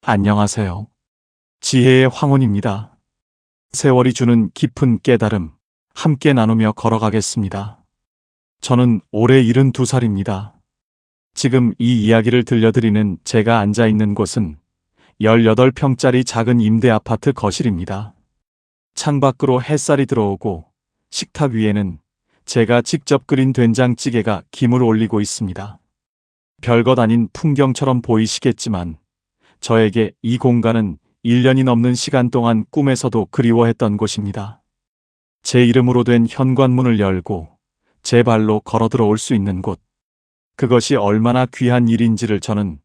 안녕하세요. 지혜의 황혼입니다. 세월이 주는 깊은 깨달음, 함께 나누며 걸어가겠습니다. 저는 올해 72살입니다. 지금 이 이야기를 들려드리는 제가 앉아 있는 곳은 18평짜리 작은 임대 아파트 거실입니다. 창밖으로 햇살이 들어오고 식탁 위에는 제가 직접 끓인 된장찌개가 김을 올리고 있습니다. 별것 아닌 풍경처럼 보이시겠지만 저에게 이 공간은 1년이 넘는 시간 동안 꿈에서도 그리워했던 곳입니다. 제 이름으로 된 현관문을 열고 제 발로 걸어 들어올 수 있는 곳. 그것이 얼마나 귀한 일인지를 저는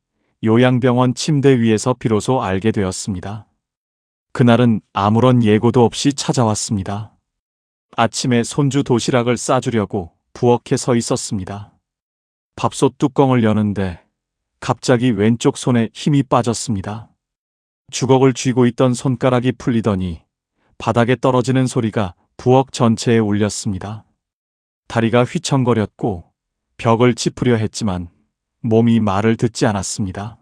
요양병원 침대 위에서 비로소 알게 되었습니다. 그날은 아무런 예고도 없이 찾아왔습니다. 아침에 손주 도시락을 싸주려고 부엌에 서 있었습니다. 밥솥 뚜껑을 여는데 갑자기 왼쪽 손에 힘이 빠졌습니다. 주걱을 쥐고 있던 손가락이 풀리더니 바닥에 떨어지는 소리가 부엌 전체에 울렸습니다. 다리가 휘청거렸고 벽을 짚으려 했지만 몸이 말을 듣지 않았습니다.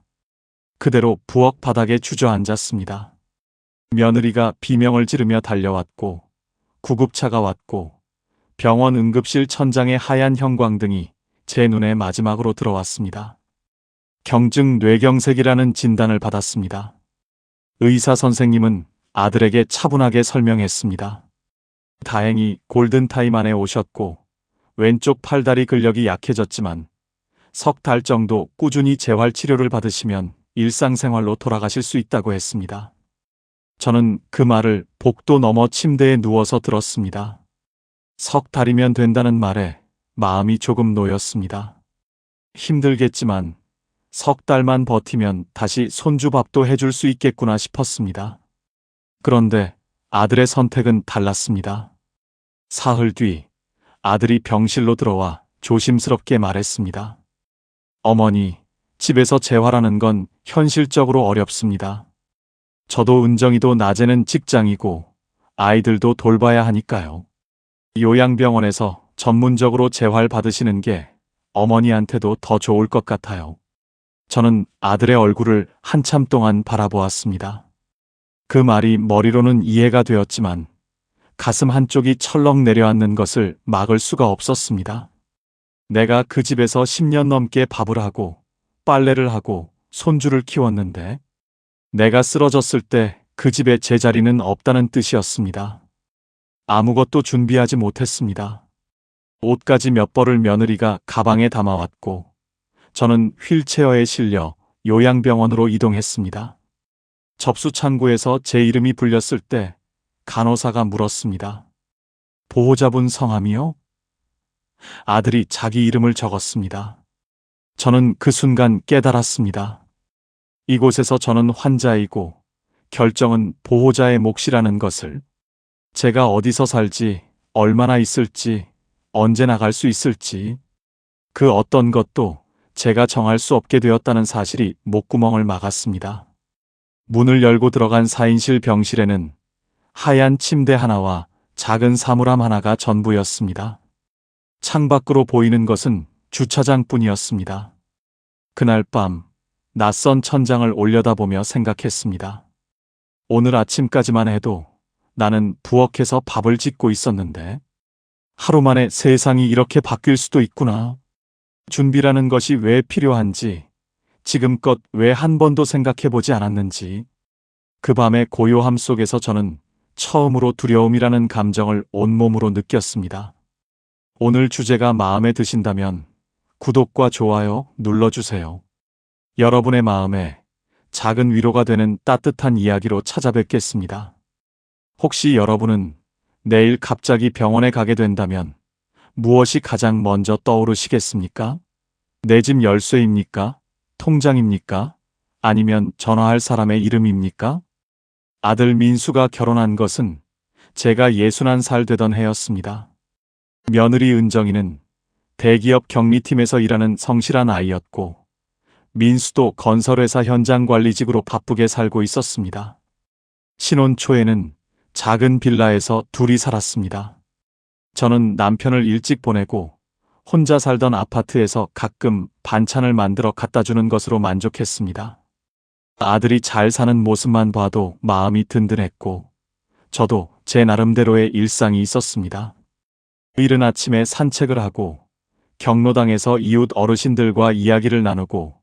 그대로 부엌 바닥에 주저앉았습니다. 며느리가 비명을 지르며 달려왔고 구급차가 왔고 병원 응급실 천장의 하얀 형광등이 제 눈에 마지막으로 들어왔습니다. 경증 뇌경색이라는 진단을 받았습니다. 의사 선생님은 아들에게 차분하게 설명했습니다. 다행히 골든타임 안에 오셨고 왼쪽 팔다리 근력이 약해졌지만 석 달 정도 꾸준히 재활 치료를 받으시면 일상생활로 돌아가실 수 있다고 했습니다. 저는 그 말을 복도 너머 침대에 누워서 들었습니다. 석 달이면 된다는 말에 마음이 조금 놓였습니다. 힘들겠지만 석 달만 버티면 다시 손주 밥도 해줄 수 있겠구나 싶었습니다. 그런데 아들의 선택은 달랐습니다. 사흘 뒤 아들이 병실로 들어와 조심스럽게 말했습니다. 어머니, 집에서 재활하는 건 현실적으로 어렵습니다. 저도 은정이도 낮에는 직장이고 아이들도 돌봐야 하니까요. 요양병원에서 전문적으로 재활 받으시는 게 어머니한테도 더 좋을 것 같아요. 저는 아들의 얼굴을 한참 동안 바라보았습니다. 그 말이 머리로는 이해가 되었지만 가슴 한쪽이 철렁 내려앉는 것을 막을 수가 없었습니다. 내가 그 집에서 10년 넘게 밥을 하고 빨래를 하고 손주를 키웠는데 내가 쓰러졌을 때 그 집에 제 자리는 없다는 뜻이었습니다. 아무것도 준비하지 못했습니다. 옷까지 몇 벌을 며느리가 가방에 담아왔고 저는 휠체어에 실려 요양병원으로 이동했습니다. 접수 창구에서 제 이름이 불렸을 때 간호사가 물었습니다. 보호자분 성함이요? 아들이 자기 이름을 적었습니다. 저는 그 순간 깨달았습니다. 이곳에서 저는 환자이고 결정은 보호자의 몫이라는 것을. 제가 어디서 살지, 얼마나 있을지, 언제 나갈 수 있을지, 그 어떤 것도 제가 정할 수 없게 되었다는 사실이 목구멍을 막았습니다. 문을 열고 들어간 4인실 병실에는 하얀 침대 하나와 작은 사물함 하나가 전부였습니다. 창밖으로 보이는 것은 주차장뿐이었습니다. 그날 밤 낯선 천장을 올려다보며 생각했습니다. 오늘 아침까지만 해도 나는 부엌에서 밥을 짓고 있었는데 하루 만에 세상이 이렇게 바뀔 수도 있구나. 준비라는 것이 왜 필요한지, 지금껏 왜 한 번도 생각해보지 않았는지. 그 밤의 고요함 속에서 저는 처음으로 두려움이라는 감정을 온몸으로 느꼈습니다. 오늘 주제가 마음에 드신다면 구독과 좋아요 눌러주세요. 여러분의 마음에 작은 위로가 되는 따뜻한 이야기로 찾아뵙겠습니다. 혹시 여러분은 내일 갑자기 병원에 가게 된다면 무엇이 가장 먼저 떠오르시겠습니까? 내 집 열쇠입니까? 통장입니까? 아니면 전화할 사람의 이름입니까? 아들 민수가 결혼한 것은 제가 61살 되던 해였습니다. 며느리 은정이는 대기업 격리팀에서 일하는 성실한 아이였고 민수도 건설회사 현장 관리직으로 바쁘게 살고 있었습니다. 신혼 초에는 작은 빌라에서 둘이 살았습니다. 저는 남편을 일찍 보내고 혼자 살던 아파트에서 가끔 반찬을 만들어 갖다 주는 것으로 만족했습니다. 아들이 잘 사는 모습만 봐도 마음이 든든했고, 저도 제 나름대로의 일상이 있었습니다. 이른 아침에 산책을 하고, 경로당에서 이웃 어르신들과 이야기를 나누고,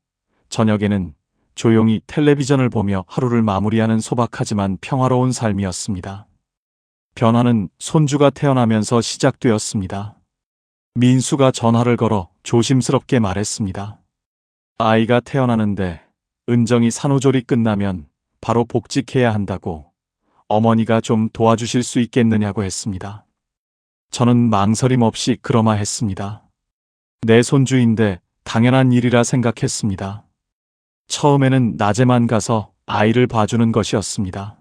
저녁에는 조용히 텔레비전을 보며 하루를 마무리하는 소박하지만 평화로운 삶이었습니다. 변화는 손주가 태어나면서 시작되었습니다. 민수가 전화를 걸어 조심스럽게 말했습니다. 아이가 태어나는데 은정이 산후조리 끝나면 바로 복직해야 한다고 어머니가 좀 도와주실 수 있겠느냐고 했습니다. 저는 망설임 없이 그러마했습니다. 내 손주인데 당연한 일이라 생각했습니다. 처음에는 낮에만 가서 아이를 봐주는 것이었습니다.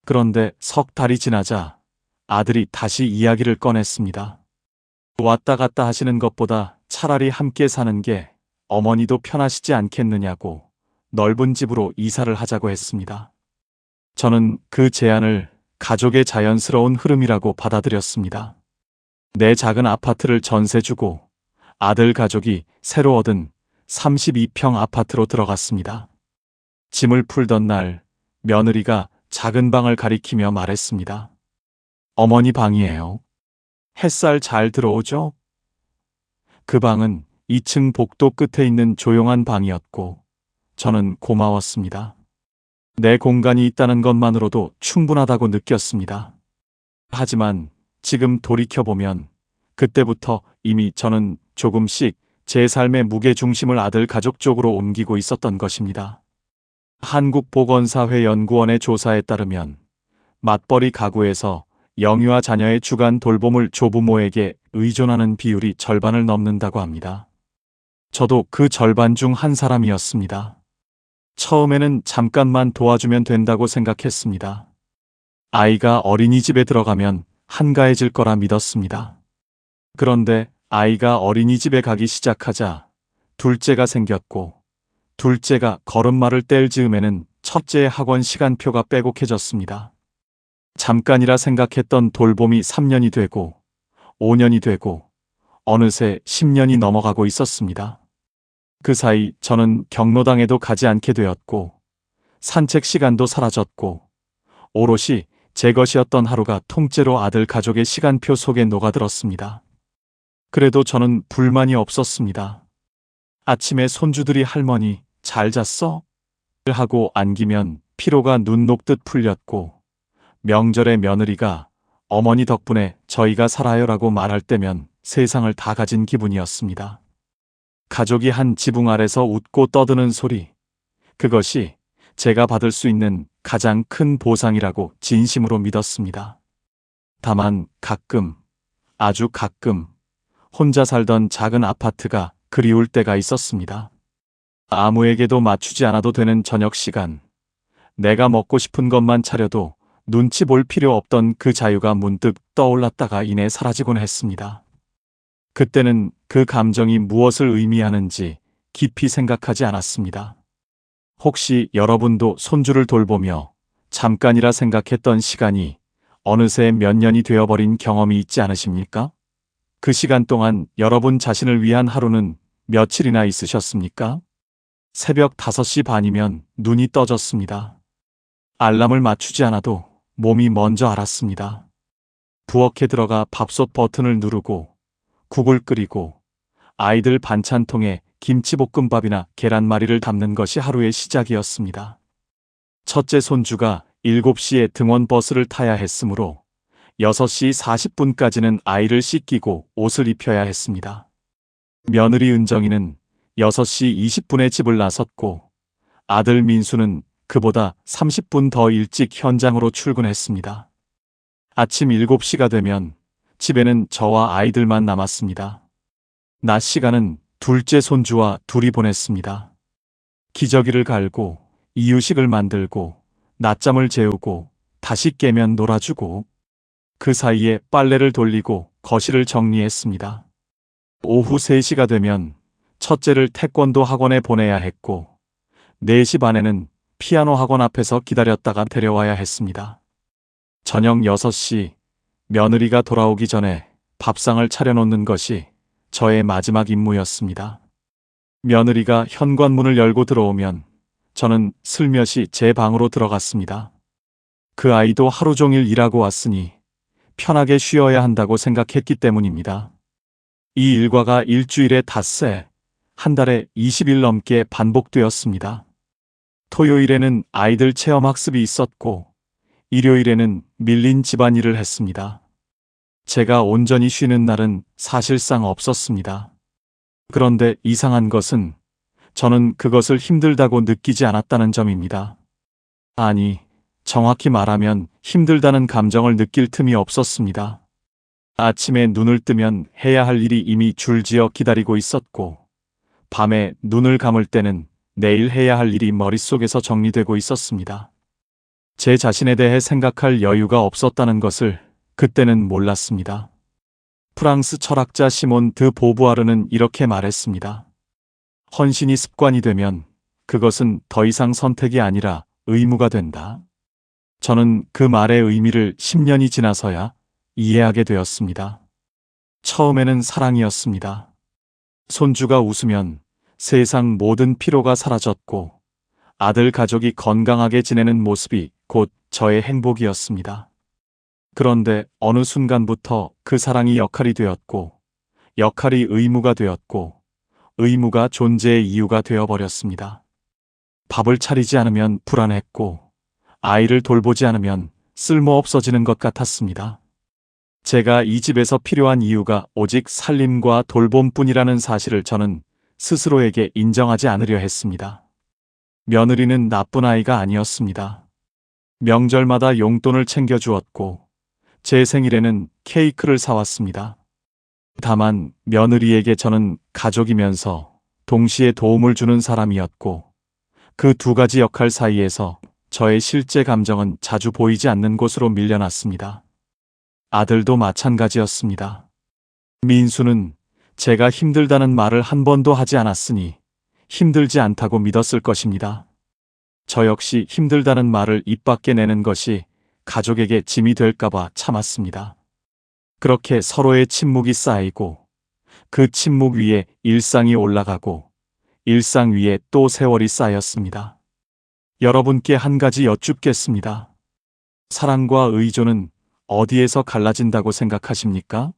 그런데 석 달이 지나자 아들이 다시 이야기를 꺼냈습니다. 왔다 갔다 하시는 것보다 차라리 함께 사는 게 어머니도 편하시지 않겠느냐고 넓은 집으로 이사를 하자고 했습니다. 저는 그 제안을 가족의 자연스러운 흐름이라고 받아들였습니다. 내 작은 아파트를 전세 주고 아들 가족이 새로 얻은 32평 아파트로 들어갔습니다. 짐을 풀던 날 며느리가 작은 방을 가리키며 말했습니다. 어머니 방이에요. 햇살 잘 들어오죠? 그 방은 2층 복도 끝에 있는 조용한 방이었고 저는 고마웠습니다. 내 공간이 있다는 것만으로도 충분하다고 느꼈습니다. 하지만 지금 돌이켜보면 그때부터 이미 저는 조금씩 제 삶의 무게중심을 아들 가족 쪽으로 옮기고 있었던 것입니다. 한국보건사회 연구원의 조사에 따르면 맞벌이 가구에서 영유아 자녀의 주간 돌봄을 조부모에게 의존하는 비율이 절반을 넘는다고 합니다. 저도 그 절반 중 한 사람이었습니다. 처음에는 잠깐만 도와주면 된다고 생각했습니다. 아이가 어린이집에 들어가면 한가해질 거라 믿었습니다. 그런데 아이가 어린이집에 가기 시작하자 둘째가 생겼고 둘째가 걸음마를 뗄 즈음에는 첫째의 학원 시간표가 빼곡해졌습니다. 잠깐이라 생각했던 돌봄이 3년이 되고 5년이 되고 어느새 10년이 넘어가고 있었습니다. 그 사이 저는 경로당에도 가지 않게 되었고 산책 시간도 사라졌고 오롯이 제 것이었던 하루가 통째로 아들 가족의 시간표 속에 녹아들었습니다. 그래도 저는 불만이 없었습니다. 아침에 손주들이 할머니 잘 잤어? 하고 안기면 피로가 눈 녹듯 풀렸고 명절에 며느리가 어머니 덕분에 저희가 살아요라고 말할 때면 세상을 다 가진 기분이었습니다. 가족이 한 지붕 아래서 웃고 떠드는 소리, 그것이 제가 받을 수 있는 가장 큰 보상이라고 진심으로 믿었습니다. 다만 가끔, 아주 가끔 혼자 살던 작은 아파트가 그리울 때가 있었습니다. 아무에게도 맞추지 않아도 되는 저녁 시간, 내가 먹고 싶은 것만 차려도 눈치 볼 필요 없던 그 자유가 문득 떠올랐다가 이내 사라지곤 했습니다. 그때는 그 감정이 무엇을 의미하는지 깊이 생각하지 않았습니다. 혹시 여러분도 손주를 돌보며 잠깐이라 생각했던 시간이 어느새 몇 년이 되어버린 경험이 있지 않으십니까? 그 시간 동안 여러분 자신을 위한 하루는 며칠이나 있으셨습니까? 새벽 5시 반이면 눈이 떠졌습니다. 알람을 맞추지 않아도 몸이 먼저 알았습니다. 부엌에 들어가 밥솥 버튼을 누르고 국을 끓이고 아이들 반찬통에 김치볶음밥이나 계란말이를 담는 것이 하루의 시작이었습니다. 첫째 손주가 7시에 등원버스를 타야 했으므로 6시 40분까지는 아이를 씻기고 옷을 입혀야 했습니다. 며느리 은정이는 6시 20분에 집을 나섰고 아들 민수는 그보다 30분 더 일찍 현장으로 출근했습니다. 아침 7시가 되면 집에는 저와 아이들만 남았습니다. 낮 시간은 둘째 손주와 둘이 보냈습니다. 기저귀를 갈고 이유식을 만들고 낮잠을 재우고 다시 깨면 놀아주고 그 사이에 빨래를 돌리고 거실을 정리했습니다. 오후 3시가 되면 첫째를 태권도 학원에 보내야 했고 4시 반에는 피아노 학원 앞에서 기다렸다가 데려와야 했습니다. 저녁 6시 며느리가 돌아오기 전에 밥상을 차려놓는 것이 저의 마지막 임무였습니다. 며느리가 현관문을 열고 들어오면 저는 슬며시 제 방으로 들어갔습니다. 그 아이도 하루 종일 일하고 왔으니 편하게 쉬어야 한다고 생각했기 때문입니다. 이 일과가 일주일에 닷새, 한 달에 20일 넘게 반복되었습니다. 토요일에는 아이들 체험학습이 있었고, 일요일에는 밀린 집안일을 했습니다. 제가 온전히 쉬는 날은 사실상 없었습니다. 그런데 이상한 것은 저는 그것을 힘들다고 느끼지 않았다는 점입니다. 아니, 정확히 말하면 힘들다는 감정을 느낄 틈이 없었습니다. 아침에 눈을 뜨면 해야 할 일이 이미 줄지어 기다리고 있었고, 밤에 눈을 감을 때는 내일 해야 할 일이 머릿속에서 정리되고 있었습니다. 제 자신에 대해 생각할 여유가 없었다는 것을 그때는 몰랐습니다. 프랑스 철학자 시몬 드 보부아르는 이렇게 말했습니다. 헌신이 습관이 되면 그것은 더 이상 선택이 아니라 의무가 된다. 저는 그 말의 의미를 10년이 지나서야 이해하게 되었습니다. 처음에는 사랑이었습니다. 손주가 웃으면 세상 모든 피로가 사라졌고, 아들 가족이 건강하게 지내는 모습이 곧 저의 행복이었습니다. 그런데 어느 순간부터 그 사랑이 역할이 되었고, 역할이 의무가 되었고, 의무가 존재의 이유가 되어버렸습니다. 밥을 차리지 않으면 불안했고, 아이를 돌보지 않으면 쓸모없어지는 것 같았습니다. 제가 이 집에서 필요한 이유가 오직 살림과 돌봄뿐이라는 사실을 저는 스스로에게 인정하지 않으려 했습니다. 며느리는 나쁜 아이가 아니었습니다. 명절마다 용돈을 챙겨주었고, 제 생일에는 케이크를 사왔습니다. 다만 며느리에게 저는 가족이면서 동시에 도움을 주는 사람이었고, 그 두 가지 역할 사이에서 저의 실제 감정은 자주 보이지 않는 곳으로 밀려났습니다. 아들도 마찬가지였습니다. 민수는 제가 힘들다는 말을 한 번도 하지 않았으니 힘들지 않다고 믿었을 것입니다. 저 역시 힘들다는 말을 입 밖에 내는 것이 가족에게 짐이 될까봐 참았습니다. 그렇게 서로의 침묵이 쌓이고, 그 침묵 위에 일상이 올라가고, 일상 위에 또 세월이 쌓였습니다. 여러분께 한 가지 여쭙겠습니다. 사랑과 의존은 어디에서 갈라진다고 생각하십니까?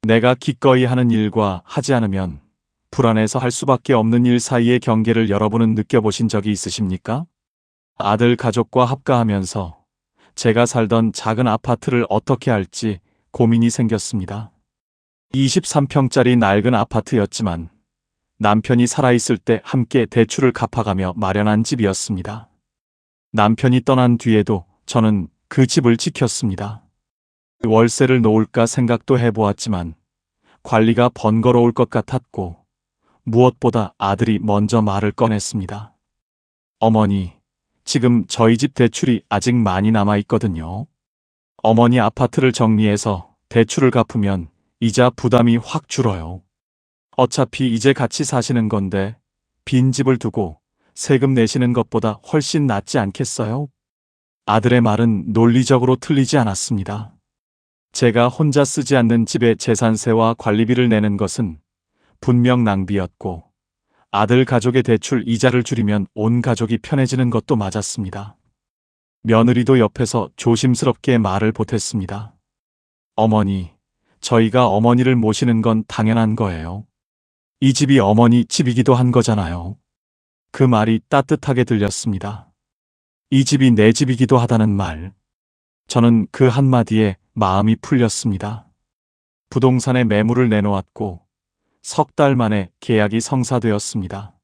내가 기꺼이 하는 일과 하지 않으면 불안해서 할 수밖에 없는 일 사이의 경계를 여러분은 느껴보신 적이 있으십니까? 아들 가족과 합가하면서 제가 살던 작은 아파트를 어떻게 할지 고민이 생겼습니다. 23평짜리 낡은 아파트였지만 남편이 살아있을 때 함께 대출을 갚아가며 마련한 집이었습니다. 남편이 떠난 뒤에도 저는 그 집을 지켰습니다. 월세를 놓을까 생각도 해보았지만 관리가 번거로울 것 같았고, 무엇보다 아들이 먼저 말을 꺼냈습니다. 어머니, 지금 저희 집 대출이 아직 많이 남아있거든요. 어머니 아파트를 정리해서 대출을 갚으면 이자 부담이 확 줄어요. 어차피 이제 같이 사시는 건데 빈 집을 두고 세금 내시는 것보다 훨씬 낫지 않겠어요? 아들의 말은 논리적으로 틀리지 않았습니다. 제가 혼자 쓰지 않는 집의 재산세와 관리비를 내는 것은 분명 낭비였고, 아들 가족의 대출 이자를 줄이면 온 가족이 편해지는 것도 맞았습니다. 며느리도 옆에서 조심스럽게 말을 보탰습니다. 어머니, 저희가 어머니를 모시는 건 당연한 거예요. 이 집이 어머니 집이기도 한 거잖아요. 그 말이 따뜻하게 들렸습니다. 이 집이 내 집이기도 하다는 말. 저는 그 한마디에 마음이 풀렸습니다. 부동산에 매물을 내놓았고, 석 달 만에 계약이 성사되었습니다.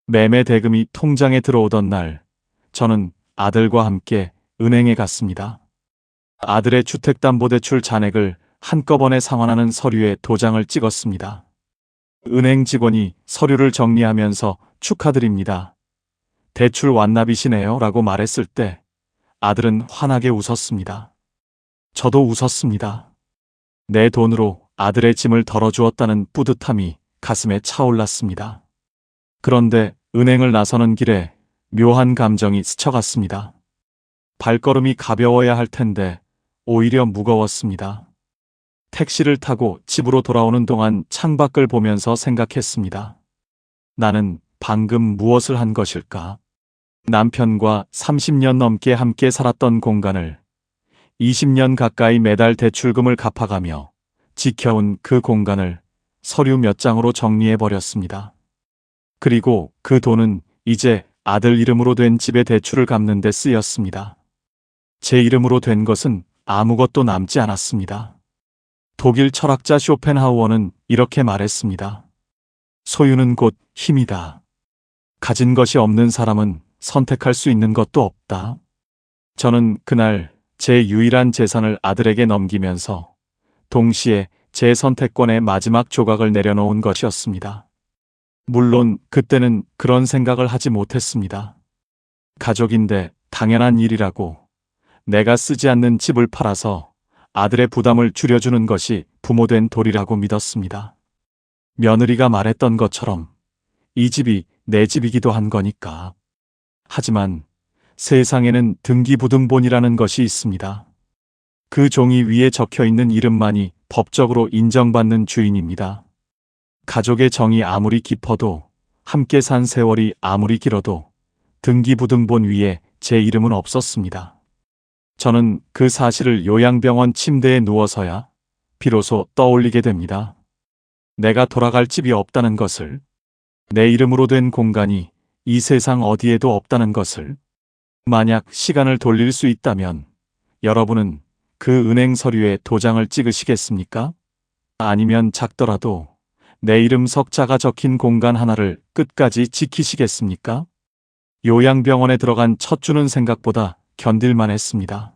매매 대금이 통장에 들어오던 날, 저는 아들과 함께 은행에 갔습니다. 아들의 주택담보대출 잔액을 한꺼번에 상환하는 서류에 도장을 찍었습니다. 은행 직원이 서류를 정리하면서 축하드립니다. 대출 완납이시네요 라고 말했을 때 아들은 환하게 웃었습니다. 저도 웃었습니다. 내 돈으로 아들의 짐을 덜어주었다는 뿌듯함이 가슴에 차올랐습니다. 그런데 은행을 나서는 길에 묘한 감정이 스쳐갔습니다. 발걸음이 가벼워야 할 텐데 오히려 무거웠습니다. 택시를 타고 집으로 돌아오는 동안 창밖을 보면서 생각했습니다. 나는 방금 무엇을 한 것일까? 남편과 30년 넘게 함께 살았던 공간을 20년 가까이 매달 대출금을 갚아가며 지켜온 그 공간을 서류 몇 장으로 정리해버렸습니다. 그리고 그 돈은 이제 아들 이름으로 된 집의 대출을 갚는 데 쓰였습니다. 제 이름으로 된 것은 아무것도 남지 않았습니다. 독일 철학자 쇼펜하우어는 이렇게 말했습니다. 소유는 곧 힘이다. 가진 것이 없는 사람은 선택할 수 있는 것도 없다. 저는 그날 제 유일한 재산을 아들에게 넘기면서 동시에 제 선택권의 마지막 조각을 내려놓은 것이었습니다. 물론 그때는 그런 생각을 하지 못했습니다. 가족인데 당연한 일이라고, 내가 쓰지 않는 집을 팔아서 아들의 부담을 줄여주는 것이 부모된 도리라고 믿었습니다. 며느리가 말했던 것처럼 이 집이 내 집이기도 한 거니까. 하지만 세상에는 등기부등본이라는 것이 있습니다. 그 종이 위에 적혀 있는 이름만이 법적으로 인정받는 주인입니다. 가족의 정이 아무리 깊어도, 함께 산 세월이 아무리 길어도 등기부등본 위에 제 이름은 없었습니다. 저는 그 사실을 요양병원 침대에 누워서야 비로소 떠올리게 됩니다. 내가 돌아갈 집이 없다는 것을, 내 이름으로 된 공간이 이 세상 어디에도 없다는 것을. 만약 시간을 돌릴 수 있다면 여러분은 그 은행 서류에 도장을 찍으시겠습니까? 아니면 작더라도 내 이름 석자가 적힌 공간 하나를 끝까지 지키시겠습니까? 요양병원에 들어간 첫 주는 생각보다 견딜만 했습니다.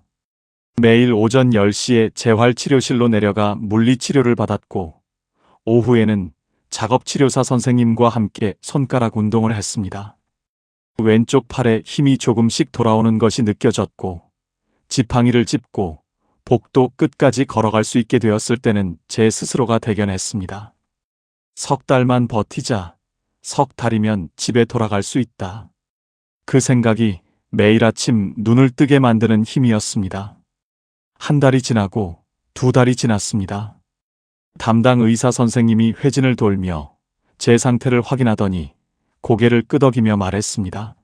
매일 오전 10시에 재활치료실로 내려가 물리치료를 받았고, 오후에는 작업치료사 선생님과 함께 손가락 운동을 했습니다. 왼쪽 팔에 힘이 조금씩 돌아오는 것이 느껴졌고, 지팡이를 짚고 복도 끝까지 걸어갈 수 있게 되었을 때는 제 스스로가 대견했습니다. 석 달만 버티자. 석 달이면 집에 돌아갈 수 있다. 그 생각이 매일 아침 눈을 뜨게 만드는 힘이었습니다. 한 달이 지나고 두 달이 지났습니다. 담당 의사 선생님이 회진을 돌며 제 상태를 확인하더니 고개를 끄덕이며 말했습니다.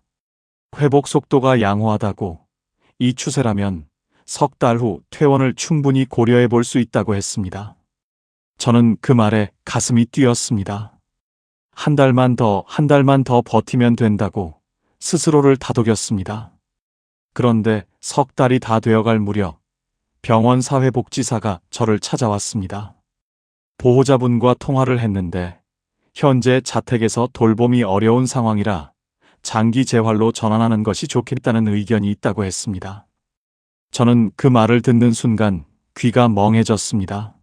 회복 속도가 양호하다고, 이 추세라면 석 달 후 퇴원을 충분히 고려해 볼 수 있다고 했습니다. 저는 그 말에 가슴이 뛰었습니다. 한 달만 더 버티면 된다고 스스로를 다독였습니다. 그런데 석 달이 다 되어갈 무렵 병원 사회복지사가 저를 찾아왔습니다. 보호자분과 통화를 했는데 현재 자택에서 돌봄이 어려운 상황이라 장기 재활로 전환하는 것이 좋겠다는 의견이 있다고 했습니다. 저는 그 말을 듣는 순간 귀가 멍해졌습니다.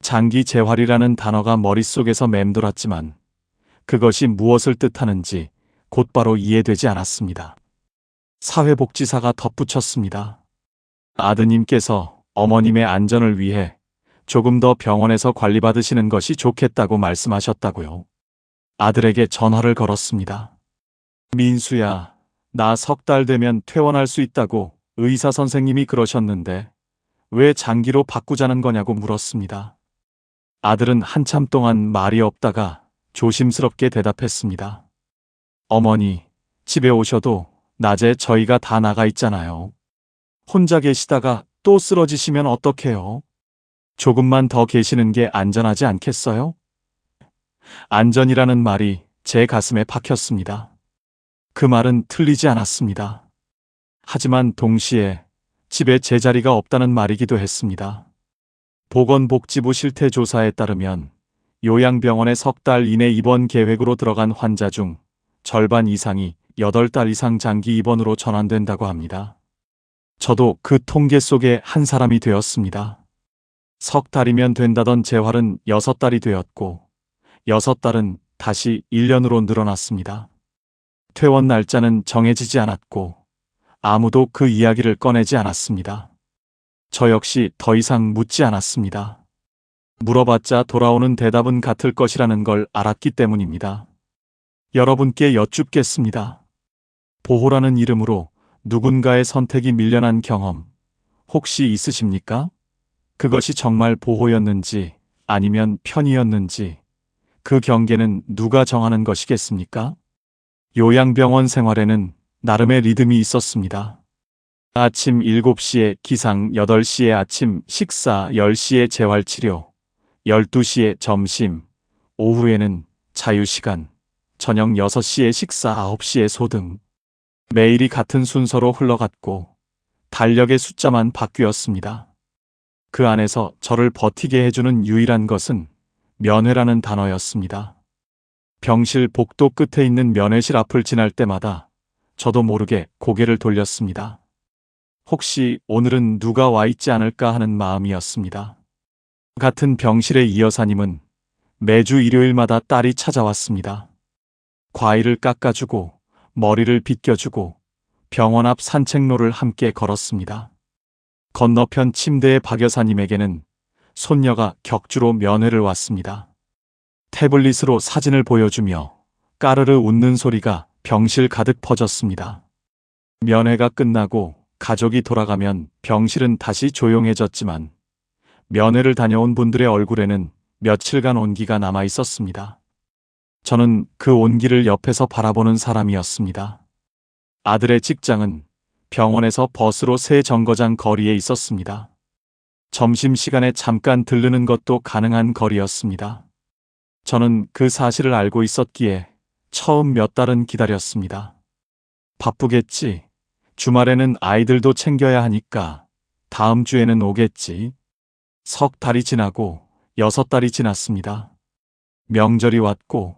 장기 재활이라는 단어가 머릿속에서 맴돌았지만 그것이 무엇을 뜻하는지 곧바로 이해되지 않았습니다. 사회복지사가 덧붙였습니다. 아드님께서 어머님의 안전을 위해 조금 더 병원에서 관리받으시는 것이 좋겠다고 말씀하셨다고요. 아들에게 전화를 걸었습니다. 민수야, 나 석 달 되면 퇴원할 수 있다고 의사 선생님이 그러셨는데 왜 장기로 바꾸자는 거냐고 물었습니다. 아들은 한참 동안 말이 없다가 조심스럽게 대답했습니다. 어머니, 집에 오셔도 낮에 저희가 다 나가 있잖아요. 혼자 계시다가 또 쓰러지시면 어떡해요? 조금만 더 계시는 게 안전하지 않겠어요? 안전이라는 말이 제 가슴에 박혔습니다. 그 말은 틀리지 않았습니다. 하지만 동시에 집에 제 자리가 없다는 말이기도 했습니다. 보건복지부 실태조사에 따르면 요양병원에 석 달 이내 입원 계획으로 들어간 환자 중 절반 이상이 8달 이상 장기 입원으로 전환된다고 합니다. 저도 그 통계 속의 한 사람이 되었습니다. 석 달이면 된다던 재활은 6달이 되었고 6달은 다시 1년으로 늘어났습니다. 퇴원 날짜는 정해지지 않았고 아무도 그 이야기를 꺼내지 않았습니다. 저 역시 더 이상 묻지 않았습니다. 물어봤자 돌아오는 대답은 같을 것이라는 걸 알았기 때문입니다. 여러분께 여쭙겠습니다. 보호라는 이름으로 누군가의 선택이 밀려난 경험 혹시 있으십니까? 그것이 정말 보호였는지 아니면 편의였는지 그 경계는 누가 정하는 것이겠습니까? 요양병원 생활에는 나름의 리듬이 있었습니다. 아침 7시에 기상, 8시에 아침 식사, 10시에 재활치료, 12시에 점심, 오후에는 자유시간, 저녁 6시에 식사, 9시에 소등. 매일이 같은 순서로 흘러갔고 달력의 숫자만 바뀌었습니다. 그 안에서 저를 버티게 해주는 유일한 것은 면회라는 단어였습니다. 병실 복도 끝에 있는 면회실 앞을 지날 때마다 저도 모르게 고개를 돌렸습니다. 혹시 오늘은 누가 와 있지 않을까 하는 마음이었습니다. 같은 병실의 이 여사님은 매주 일요일마다 딸이 찾아왔습니다. 과일을 깎아주고 머리를 빗겨주고 병원 앞 산책로를 함께 걸었습니다. 건너편 침대의 박 여사님에게는 손녀가 격주로 면회를 왔습니다. 태블릿으로 사진을 보여주며 까르르 웃는 소리가 병실 가득 퍼졌습니다. 면회가 끝나고 가족이 돌아가면 병실은 다시 조용해졌지만 면회를 다녀온 분들의 얼굴에는 며칠간 온기가 남아 있었습니다. 저는 그 온기를 옆에서 바라보는 사람이었습니다. 아들의 직장은 병원에서 버스로 새 정거장 거리에 있었습니다. 점심시간에 잠깐 들르는 것도 가능한 거리였습니다. 저는 그 사실을 알고 있었기에 처음 몇 달은 기다렸습니다. 바쁘겠지. 주말에는 아이들도 챙겨야 하니까 다음 주에는 오겠지. 석 달이 지나고 6달이 지났습니다. 명절이 왔고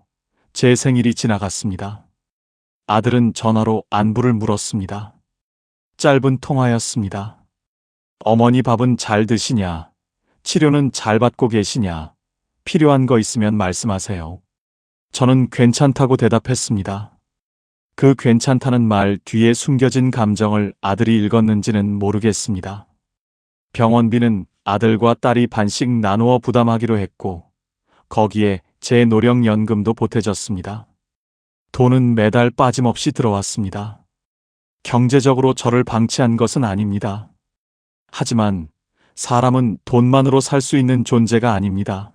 제 생일이 지나갔습니다. 아들은 전화로 안부를 물었습니다. 짧은 통화였습니다. 어머니 밥은 잘 드시냐? 치료는 잘 받고 계시냐? 필요한 거 있으면 말씀하세요. 저는 괜찮다고 대답했습니다. 그 괜찮다는 말 뒤에 숨겨진 감정을 아들이 읽었는지는 모르겠습니다. 병원비는 아들과 딸이 반씩 나누어 부담하기로 했고 거기에 제 노령연금도 보태졌습니다. 돈은 매달 빠짐없이 들어왔습니다. 경제적으로 저를 방치한 것은 아닙니다. 하지만 사람은 돈만으로 살 수 있는 존재가 아닙니다.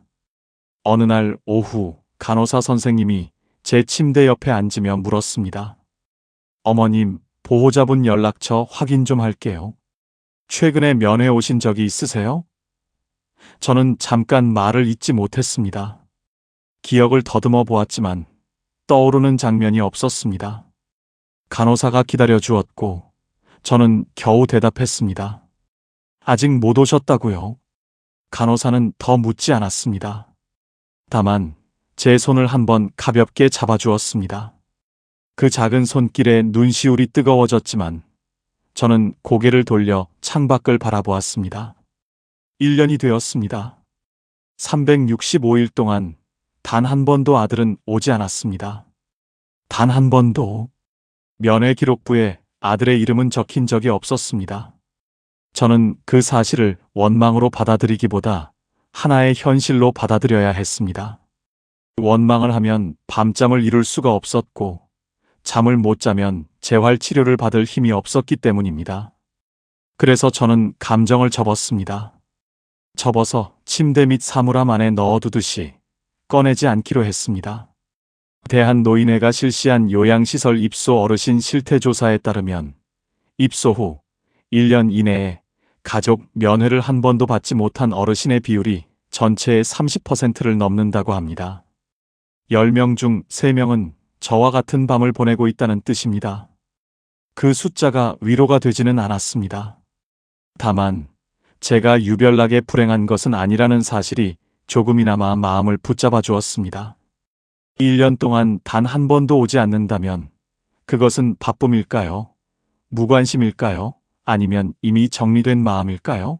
어느 날 오후 간호사 선생님이 제 침대 옆에 앉으며 물었습니다. 어머님, 보호자분 연락처 확인 좀 할게요. 최근에 면회 오신 적이 있으세요? 저는 잠깐 말을 잇지 못했습니다. 기억을 더듬어 보았지만 떠오르는 장면이 없었습니다. 간호사가 기다려 주었고 저는 겨우 대답했습니다. 아직 못 오셨다고요? 간호사는 더 묻지 않았습니다. 다만 제 손을 한번 가볍게 잡아주었습니다. 그 작은 손길에 눈시울이 뜨거워졌지만 저는 고개를 돌려 창밖을 바라보았습니다. 1년이 되었습니다. 365일 동안 단 한 번도 아들은 오지 않았습니다. 단 한 번도. 면회 기록부에 아들의 이름은 적힌 적이 없었습니다. 저는 그 사실을 원망으로 받아들이기보다 하나의 현실로 받아들여야 했습니다. 원망을 하면 밤잠을 이룰 수가 없었고 잠을 못 자면 재활치료를 받을 힘이 없었기 때문입니다. 그래서 저는 감정을 접었습니다. 접어서 침대 밑 사물함 안에 넣어두듯이 꺼내지 않기로 했습니다. 대한노인회가 실시한 요양시설 입소 어르신 실태조사에 따르면 입소 후 1년 이내에 가족 면회를 한 번도 받지 못한 어르신의 비율이 전체의 30%를 넘는다고 합니다. 10명 중 3명은 저와 같은 밤을 보내고 있다는 뜻입니다. 그 숫자가 위로가 되지는 않았습니다. 다만 제가 유별나게 불행한 것은 아니라는 사실이 조금이나마 마음을 붙잡아 주었습니다. 1년 동안 단 한 번도 오지 않는다면 그것은 바쁨일까요? 무관심일까요? 아니면 이미 정리된 마음일까요?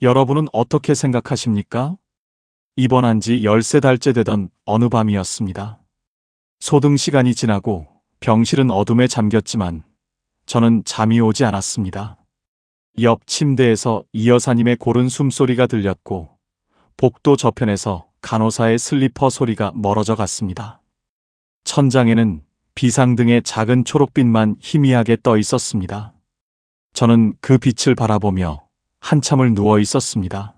여러분은 어떻게 생각하십니까? 입원한 지 13달째 되던 어느 밤이었습니다. 소등 시간이 지나고 병실은 어둠에 잠겼지만 저는 잠이 오지 않았습니다. 옆 침대에서 이 여사님의 고른 숨소리가 들렸고 복도 저편에서 간호사의 슬리퍼 소리가 멀어져 갔습니다. 천장에는 비상등의 작은 초록빛만 희미하게 떠 있었습니다. 저는 그 빛을 바라보며 한참을 누워 있었습니다.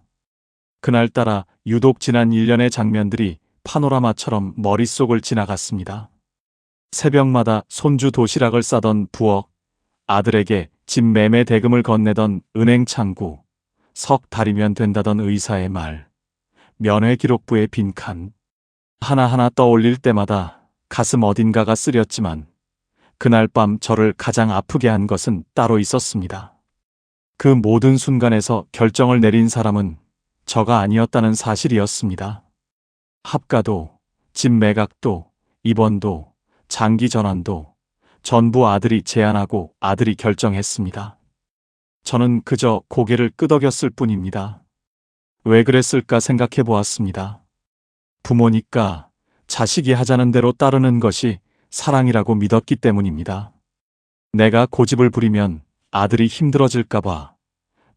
그날따라 유독 지난 1년의 장면들이 파노라마처럼 머릿속을 지나갔습니다. 새벽마다 손주 도시락을 싸던 부엌, 아들에게 집 매매 대금을 건네던 은행 창구, 석 달이면 된다던 의사의 말, 면회 기록부의 빈칸, 하나하나 떠올릴 때마다 가슴 어딘가가 쓰렸지만 그날 밤 저를 가장 아프게 한 것은 따로 있었습니다. 그 모든 순간에서 결정을 내린 사람은 저가 아니었다는 사실이었습니다. 합가도, 집 매각도, 입원도, 장기 전환도 전부 아들이 제안하고 아들이 결정했습니다. 저는 그저 고개를 끄덕였을 뿐입니다. 왜 그랬을까 생각해 보았습니다. 부모니까 자식이 하자는 대로 따르는 것이 사랑이라고 믿었기 때문입니다. 내가 고집을 부리면 아들이 힘들어질까봐,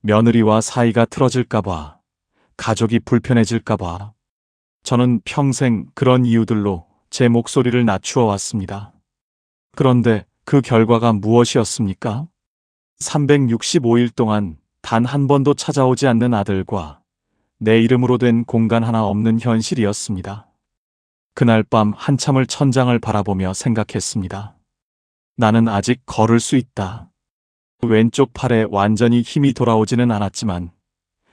며느리와 사이가 틀어질까봐, 가족이 불편해질까봐. 저는 평생 그런 이유들로 제 목소리를 낮추어 왔습니다. 그런데 그 결과가 무엇이었습니까? 365일 동안 단 한 번도 찾아오지 않는 아들과 내 이름으로 된 공간 하나 없는 현실이었습니다. 그날 밤 한참을 천장을 바라보며 생각했습니다. 나는 아직 걸을 수 있다. 왼쪽 팔에 완전히 힘이 돌아오지는 않았지만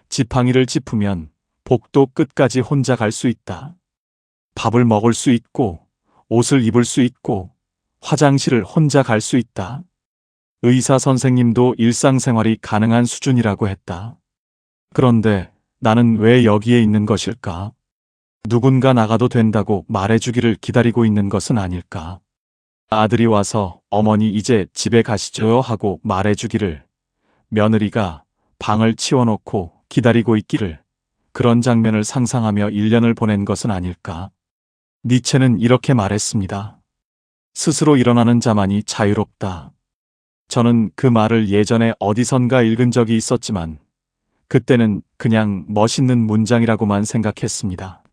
지팡이를 짚으면 복도 끝까지 혼자 갈 수 있다. 밥을 먹을 수 있고 옷을 입을 수 있고 화장실을 혼자 갈 수 있다. 의사 선생님도 일상생활이 가능한 수준이라고 했다. 그런데 나는 왜 여기에 있는 것일까? 누군가 나가도 된다고 말해주기를 기다리고 있는 것은 아닐까? 아들이 와서 어머니 이제 집에 가시죠 하고 말해주기를, 며느리가 방을 치워놓고 기다리고 있기를, 그런 장면을 상상하며 1년을 보낸 것은 아닐까? 니체는 이렇게 말했습니다. 스스로 일어나는 자만이 자유롭다. 저는 그 말을 예전에 어디선가 읽은 적이 있었지만 그때는 그냥 멋있는 문장이라고만 생각했습니다.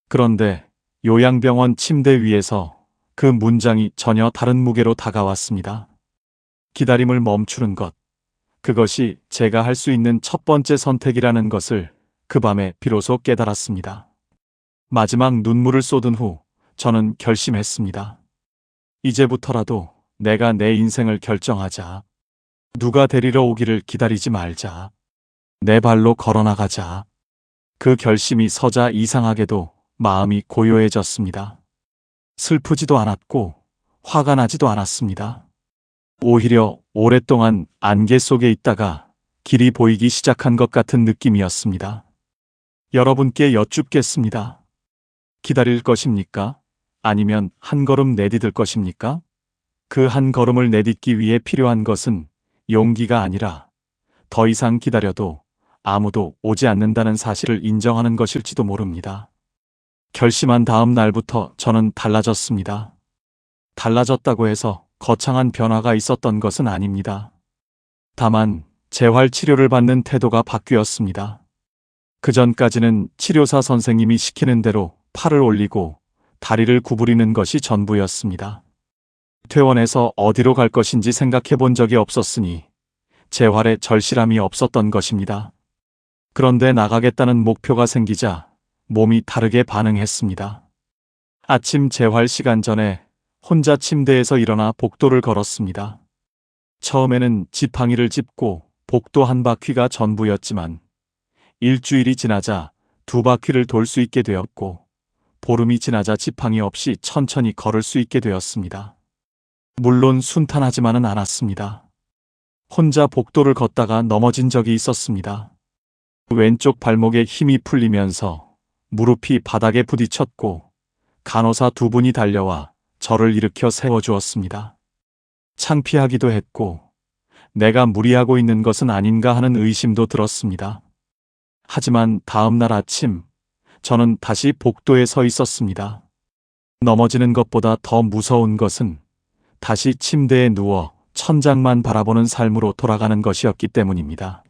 그런데 요양병원 침대 위에서 그 문장이 전혀 다른 무게로 다가왔습니다. 기다림을 멈추는 것, 그것이 제가 할 수 있는 첫 번째 선택이라는 것을 그 밤에 비로소 깨달았습니다. 마지막 눈물을 쏟은 후 저는 결심했습니다. 이제부터라도 내가 내 인생을 결정하자. 누가 데리러 오기를 기다리지 말자. 내 발로 걸어나가자. 그 결심이 서자 이상하게도 마음이 고요해졌습니다. 슬프지도 않았고 화가 나지도 않았습니다. 오히려 오랫동안 안개 속에 있다가 길이 보이기 시작한 것 같은 느낌이었습니다. 여러분께 여쭙겠습니다. 기다릴 것입니까? 아니면 한 걸음 내디딜 것입니까? 그 한 걸음을 내딛기 위해 필요한 것은 용기가 아니라 더 이상 기다려도 아무도 오지 않는다는 사실을 인정하는 것일지도 모릅니다. 결심한 다음 날부터 저는 달라졌습니다. 달라졌다고 해서 거창한 변화가 있었던 것은 아닙니다. 다만 재활 치료를 받는 태도가 바뀌었습니다. 그전까지는 치료사 선생님이 시키는 대로 팔을 올리고 다리를 구부리는 것이 전부였습니다. 퇴원해서 어디로 갈 것인지 생각해 본 적이 없었으니 재활에 절실함이 없었던 것입니다. 그런데 나가겠다는 목표가 생기자 몸이 다르게 반응했습니다. 아침 재활 시간 전에 혼자 침대에서 일어나 복도를 걸었습니다. 처음에는 지팡이를 짚고 복도 한 바퀴가 전부였지만 일주일이 지나자 2바퀴를 돌 수 있게 되었고 보름이 지나자 지팡이 없이 천천히 걸을 수 있게 되었습니다. 물론 순탄하지만은 않았습니다. 혼자 복도를 걷다가 넘어진 적이 있었습니다. 왼쪽 발목에 힘이 풀리면서 무릎이 바닥에 부딪혔고 간호사 2분이 달려와 저를 일으켜 세워주었습니다. 창피하기도 했고 내가 무리하고 있는 것은 아닌가 하는 의심도 들었습니다. 하지만 다음 날 아침 저는 다시 복도에 서 있었습니다. 넘어지는 것보다 더 무서운 것은 다시 침대에 누워 천장만 바라보는 삶으로 돌아가는 것이었기 때문입니다.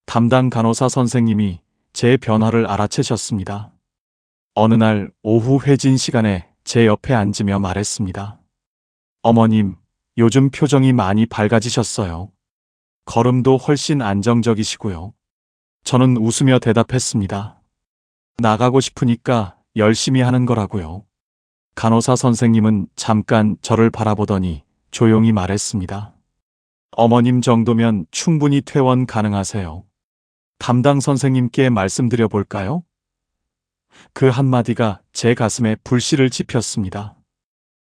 담당 간호사 선생님이 제 변화를 알아채셨습니다. 어느 날 오후 회진 시간에 제 옆에 앉으며 말했습니다. 어머님, 요즘 표정이 많이 밝아지셨어요. 걸음도 훨씬 안정적이시고요. 저는 웃으며 대답했습니다. 나가고 싶으니까 열심히 하는 거라고요. 간호사 선생님은 잠깐 저를 바라보더니 조용히 말했습니다. 어머님 정도면 충분히 퇴원 가능하세요. 담당 선생님께 말씀드려 볼까요? 그 한마디가 제 가슴에 불씨를 지폈습니다.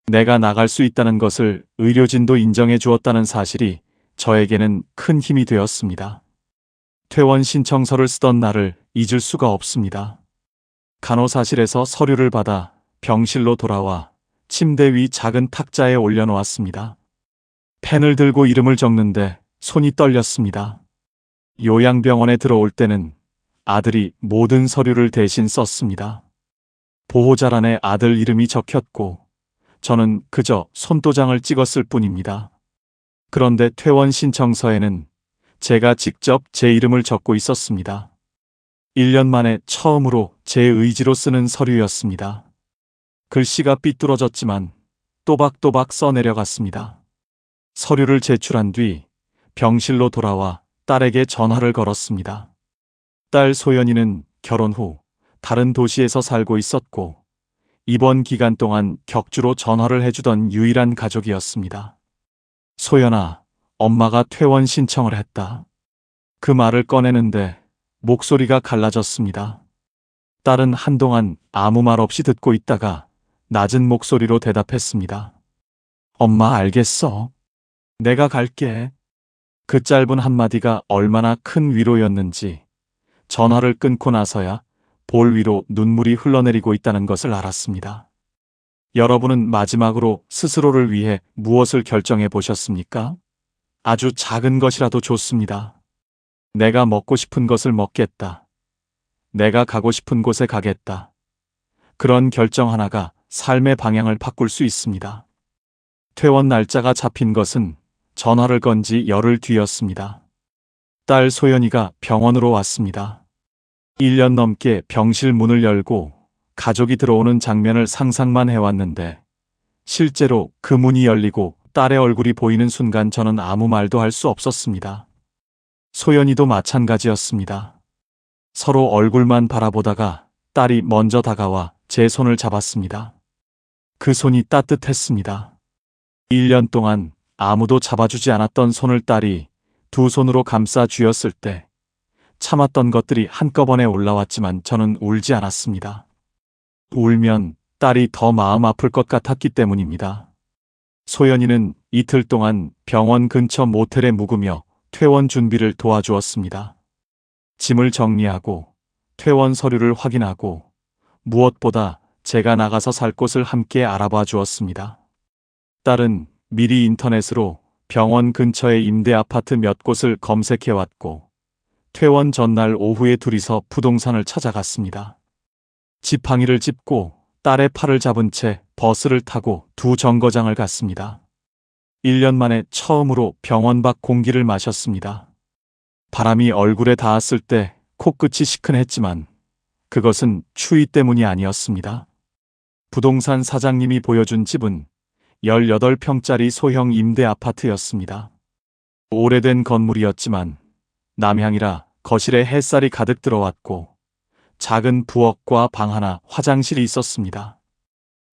내가 나갈 수 있다는 것을 의료진도 인정해 주었다는 사실이 저에게는 큰 힘이 되었습니다. 퇴원 신청서를 쓰던 날을 잊을 수가 없습니다. 간호사실에서 서류를 받아 병실로 돌아와 침대 위 작은 탁자에 올려놓았습니다. 펜을 들고 이름을 적는데 손이 떨렸습니다. 요양병원에 들어올 때는 아들이 모든 서류를 대신 썼습니다. 보호자란에 아들 이름이 적혔고 저는 그저 손도장을 찍었을 뿐입니다. 그런데 퇴원 신청서에는 제가 직접 제 이름을 적고 있었습니다. 1년 만에 처음으로 제 의지로 쓰는 서류였습니다. 글씨가 삐뚤어졌지만 또박또박 써내려갔습니다. 서류를 제출한 뒤 병실로 돌아와 딸에게 전화를 걸었습니다. 딸 소연이는 결혼 후 다른 도시에서 살고 있었고 입원 기간 동안 격주로 전화를 해주던 유일한 가족이었습니다. 소연아, 엄마가 퇴원 신청을 했다. 그 말을 꺼내는데 목소리가 갈라졌습니다. 딸은 한동안 아무 말 없이 듣고 있다가 낮은 목소리로 대답했습니다. 엄마 알겠어. 내가 갈게. 그 짧은 한마디가 얼마나 큰 위로였는지 전화를 끊고 나서야 볼 위로 눈물이 흘러내리고 있다는 것을 알았습니다. 여러분은 마지막으로 스스로를 위해 무엇을 결정해 보셨습니까? 아주 작은 것이라도 좋습니다. 내가 먹고 싶은 것을 먹겠다. 내가 가고 싶은 곳에 가겠다. 그런 결정 하나가 삶의 방향을 바꿀 수 있습니다. 퇴원 날짜가 잡힌 것은 전화를 건 지 열흘 뒤였습니다. 딸 소연이가 병원으로 왔습니다. 1년 넘게 병실 문을 열고 가족이 들어오는 장면을 상상만 해왔는데 실제로 그 문이 열리고 딸의 얼굴이 보이는 순간 저는 아무 말도 할 수 없었습니다. 소연이도 마찬가지였습니다. 서로 얼굴만 바라보다가 딸이 먼저 다가와 제 손을 잡았습니다. 그 손이 따뜻했습니다. 1년 동안 아무도 잡아주지 않았던 손을 딸이 두 손으로 감싸 쥐었을 때 참았던 것들이 한꺼번에 올라왔지만 저는 울지 않았습니다. 울면 딸이 더 마음 아플 것 같았기 때문입니다. 소연이는 이틀 동안 병원 근처 모텔에 묵으며 퇴원 준비를 도와주었습니다. 짐을 정리하고 퇴원 서류를 확인하고 무엇보다 제가 나가서 살 곳을 함께 알아봐 주었습니다. 딸은 미리 인터넷으로 병원 근처의 임대 아파트 몇 곳을 검색해왔고 퇴원 전날 오후에 둘이서 부동산을 찾아갔습니다. 지팡이를 짚고 딸의 팔을 잡은 채 버스를 타고 두 정거장을 갔습니다. 1년 만에 처음으로 병원 밖 공기를 마셨습니다. 바람이 얼굴에 닿았을 때 코끝이 시큰했지만 그것은 추위 때문이 아니었습니다. 부동산 사장님이 보여준 집은 18평짜리 소형 임대 아파트였습니다. 오래된 건물이었지만 남향이라 거실에 햇살이 가득 들어왔고 작은 부엌과 방 하나, 화장실이 있었습니다.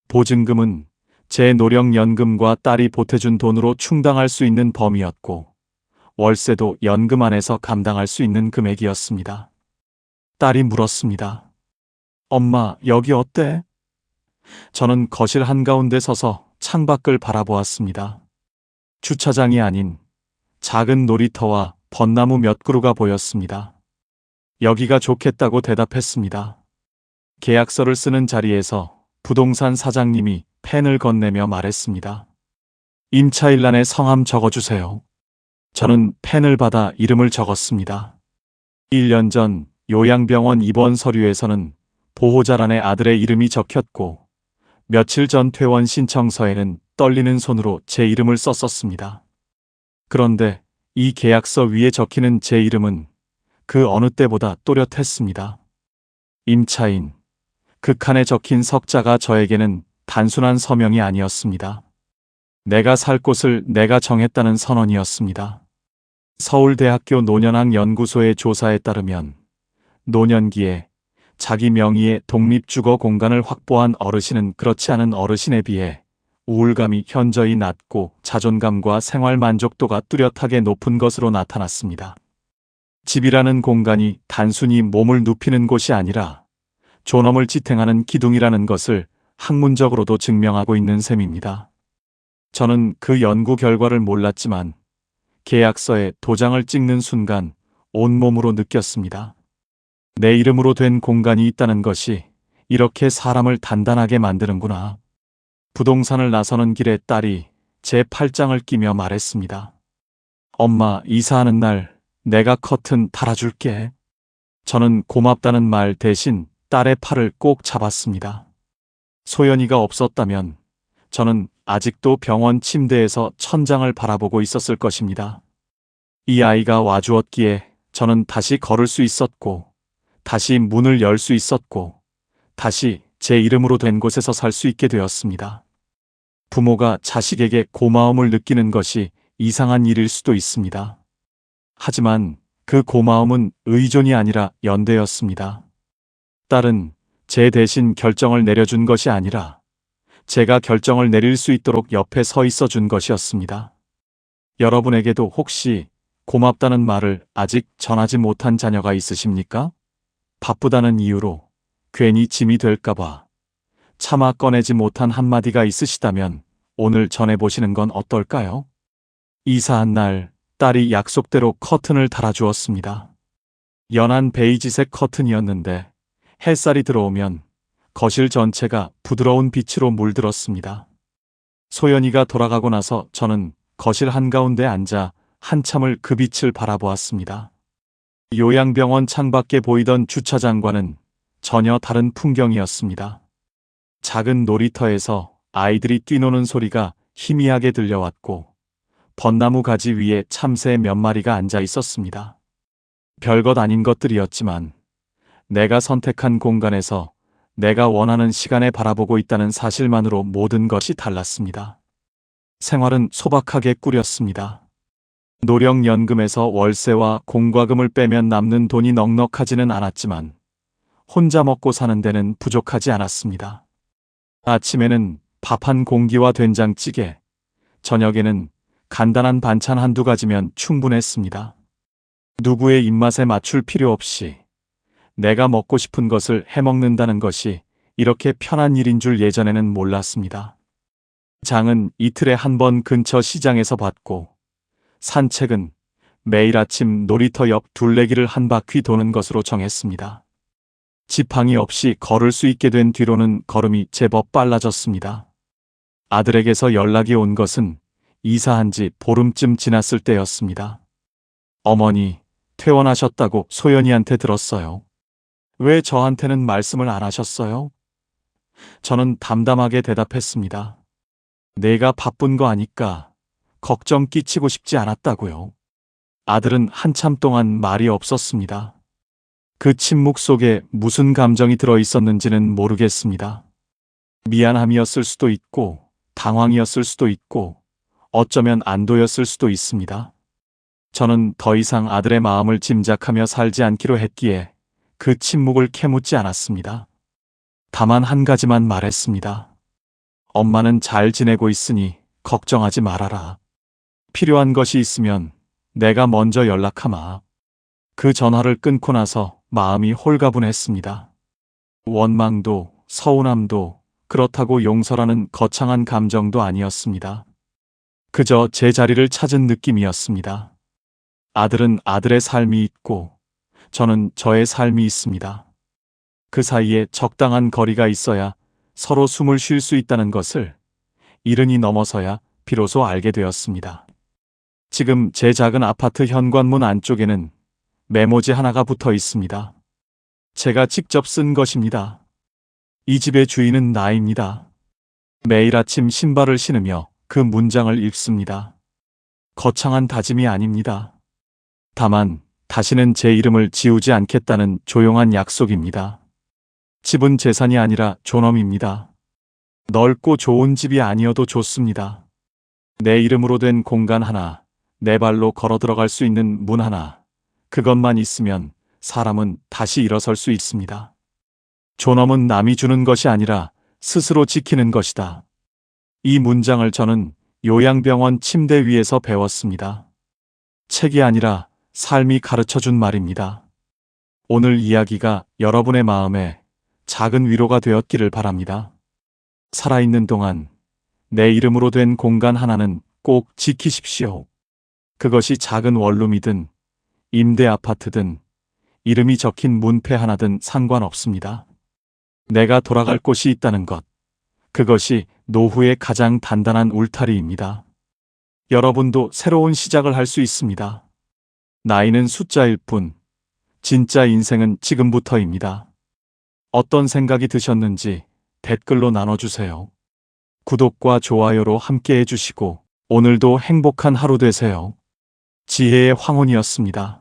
보증금은 제 노령연금과 딸이 보태준 돈으로 충당할 수 있는 범위였고 월세도 연금 안에서 감당할 수 있는 금액이었습니다. 딸이 물었습니다. 엄마, 여기 어때? 저는 거실 한가운데 서서 창밖을 바라보았습니다. 주차장이 아닌 작은 놀이터와 벚나무 몇 그루가 보였습니다. 여기가 좋겠다고 대답했습니다. 계약서를 쓰는 자리에서 부동산 사장님이 펜을 건네며 말했습니다. 임차일란에 성함 적어주세요. 저는 펜을 받아 이름을 적었습니다. 1년 전 요양병원 입원 서류에서는 보호자란에 아들의 이름이 적혔고 며칠 전 퇴원 신청서에는 떨리는 손으로 제 이름을 썼었습니다. 그런데 이 계약서 위에 적히는 제 이름은 그 어느 때보다 또렷했습니다. 임차인. 그 칸에 적힌 석자가 저에게는 단순한 서명이 아니었습니다. 내가 살 곳을 내가 정했다는 선언이었습니다. 서울대학교 노년학 연구소의 조사에 따르면 노년기에 자기 명의의 독립주거 공간을 확보한 어르신은 그렇지 않은 어르신에 비해 우울감이 현저히 낮고 자존감과 생활 만족도가 뚜렷하게 높은 것으로 나타났습니다. 집이라는 공간이 단순히 몸을 눕히는 곳이 아니라 존엄을 지탱하는 기둥이라는 것을 학문적으로도 증명하고 있는 셈입니다. 저는 그 연구 결과를 몰랐지만 계약서에 도장을 찍는 순간 온몸으로 느꼈습니다. 내 이름으로 된 공간이 있다는 것이 이렇게 사람을 단단하게 만드는구나. 부동산을 나서는 길에 딸이 제 팔짱을 끼며 말했습니다. 엄마, 이사하는 날 내가 커튼 달아줄게. 저는 고맙다는 말 대신 딸의 팔을 꼭 잡았습니다. 소연이가 없었다면 저는 아직도 병원 침대에서 천장을 바라보고 있었을 것입니다. 이 아이가 와주었기에 저는 다시 걸을 수 있었고, 다시 문을 열 수 있었고, 다시 제 이름으로 된 곳에서 살 수 있게 되었습니다. 부모가 자식에게 고마움을 느끼는 것이 이상한 일일 수도 있습니다. 하지만 그 고마움은 의존이 아니라 연대였습니다. 딸은 제 대신 결정을 내려준 것이 아니라 제가 결정을 내릴 수 있도록 옆에 서 있어 준 것이었습니다. 여러분에게도 혹시 고맙다는 말을 아직 전하지 못한 자녀가 있으십니까? 바쁘다는 이유로 괜히 짐이 될까봐 차마 꺼내지 못한 한마디가 있으시다면 오늘 전해보시는 건 어떨까요? 이사한 날 딸이 약속대로 커튼을 달아주었습니다. 연한 베이지색 커튼이었는데 햇살이 들어오면 거실 전체가 부드러운 빛으로 물들었습니다. 소연이가 돌아가고 나서 저는 거실 한가운데 앉아 한참을 그 빛을 바라보았습니다. 요양병원 창밖에 보이던 주차장과는 전혀 다른 풍경이었습니다. 작은 놀이터에서 아이들이 뛰노는 소리가 희미하게 들려왔고 벚나무 가지 위에 참새 몇 마리가 앉아 있었습니다. 별것 아닌 것들이었지만 내가 선택한 공간에서 내가 원하는 시간에 바라보고 있다는 사실만으로 모든 것이 달랐습니다. 생활은 소박하게 꾸렸습니다. 노령연금에서 월세와 공과금을 빼면 남는 돈이 넉넉하지는 않았지만 혼자 먹고 사는 데는 부족하지 않았습니다. 아침에는 밥 한 공기와 된장찌개, 저녁에는 간단한 반찬 한두 가지면 충분했습니다. 누구의 입맛에 맞출 필요 없이 내가 먹고 싶은 것을 해먹는다는 것이 이렇게 편한 일인 줄 예전에는 몰랐습니다. 장은 이틀에 한 번 근처 시장에서 받고 산책은 매일 아침 놀이터 옆 둘레길을 한 바퀴 도는 것으로 정했습니다. 지팡이 없이 걸을 수 있게 된 뒤로는 걸음이 제법 빨라졌습니다. 아들에게서 연락이 온 것은 이사한 지 보름쯤 지났을 때였습니다. 어머니, 퇴원하셨다고 소연이한테 들었어요. 왜 저한테는 말씀을 안 하셨어요? 저는 담담하게 대답했습니다. 내가 바쁜 거 아니까 걱정 끼치고 싶지 않았다고요. 아들은 한참 동안 말이 없었습니다. 그 침묵 속에 무슨 감정이 들어 있었는지는 모르겠습니다. 미안함이었을 수도 있고, 당황이었을 수도 있고, 어쩌면 안도였을 수도 있습니다. 저는 더 이상 아들의 마음을 짐작하며 살지 않기로 했기에 그 침묵을 캐묻지 않았습니다. 다만 한 가지만 말했습니다. 엄마는 잘 지내고 있으니 걱정하지 말아라. 필요한 것이 있으면 내가 먼저 연락하마. 그 전화를 끊고 나서 마음이 홀가분했습니다. 원망도 서운함도 그렇다고 용서라는 거창한 감정도 아니었습니다. 그저 제 자리를 찾은 느낌이었습니다. 아들은 아들의 삶이 있고 저는 저의 삶이 있습니다. 그 사이에 적당한 거리가 있어야 서로 숨을 쉴 수 있다는 것을 이른이 넘어서야 비로소 알게 되었습니다. 지금 제 작은 아파트 현관문 안쪽에는 메모지 하나가 붙어 있습니다. 제가 직접 쓴 것입니다. 이 집의 주인은 나입니다. 매일 아침 신발을 신으며 그 문장을 읽습니다. 거창한 다짐이 아닙니다. 다만 다시는 제 이름을 지우지 않겠다는 조용한 약속입니다. 집은 재산이 아니라 존엄입니다. 넓고 좋은 집이 아니어도 좋습니다. 내 이름으로 된 공간 하나, 내 발로 걸어 들어갈 수 있는 문 하나, 그것만 있으면 사람은 다시 일어설 수 있습니다. 존엄은 남이 주는 것이 아니라 스스로 지키는 것이다. 이 문장을 저는 요양병원 침대 위에서 배웠습니다. 책이 아니라 삶이 가르쳐 준 말입니다. 오늘 이야기가 여러분의 마음에 작은 위로가 되었기를 바랍니다. 살아있는 동안 내 이름으로 된 공간 하나는 꼭 지키십시오. 그것이 작은 원룸이든 임대 아파트든 이름이 적힌 문패 하나든 상관없습니다. 내가 돌아갈 곳이 있다는 것. 그것이 노후의 가장 단단한 울타리입니다. 여러분도 새로운 시작을 할 수 있습니다. 나이는 숫자일 뿐, 진짜 인생은 지금부터입니다. 어떤 생각이 드셨는지 댓글로 나눠주세요. 구독과 좋아요로 함께 해주시고 오늘도 행복한 하루 되세요. 지혜의 황혼이었습니다.